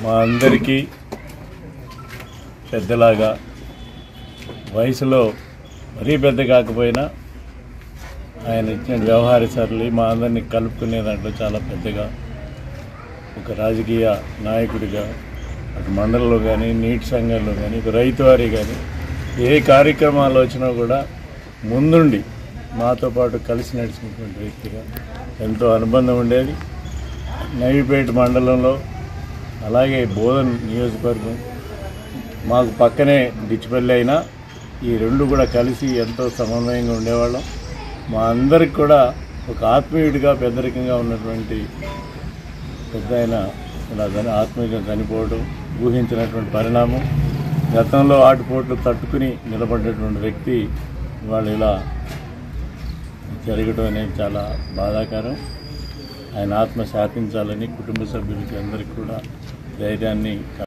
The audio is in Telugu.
మా అందరికీ పెద్దలాగా వయసులో మరీ పెద్ద కాకపోయినా ఆయన ఇచ్చిన వ్యవహార సరళి మా అందరినీ కలుపుకునే దాంట్లో చాలా పెద్దగా ఒక రాజకీయ నాయకుడిగా అటు మండలంలో కానీ నీటి సంఘంలో కానీ ఒక రైతు వారి కానీ ఏ కార్యక్రమాలు వచ్చినా కూడా ముందుండి మాతో పాటు కలిసి నడిచినటువంటి వ్యక్తిగా ఎంతో అనుబంధం ఉండేది. నవీపేట మండలంలో అలాగే బోధన్ నియోజకవర్గం మాకు పక్కనే డిచ్చిపల్లి అయినా ఈ రెండు కూడా కలిసి ఎంతో సమన్వయంగా ఉండేవాళ్ళం. మా అందరికి కూడా ఒక ఆత్మీయుడిగా పెద్దరికంగా ఉన్నటువంటి పెద్ద ఆయన ఇలా ఆత్మీయంగా చనిపోవడం ఊహించినటువంటి పరిణామం. గతంలో ఆటుపోట్లు తట్టుకుని నిలబడ్డటువంటి వ్యక్తి ఇవాళ ఇలా జరగడం అనేది చాలా బాధాకరం. ఆయన ఆత్మ శాంతించాలని కుటుంబ సభ్యులకి అందరికీ కూడా ధైర్యాన్ని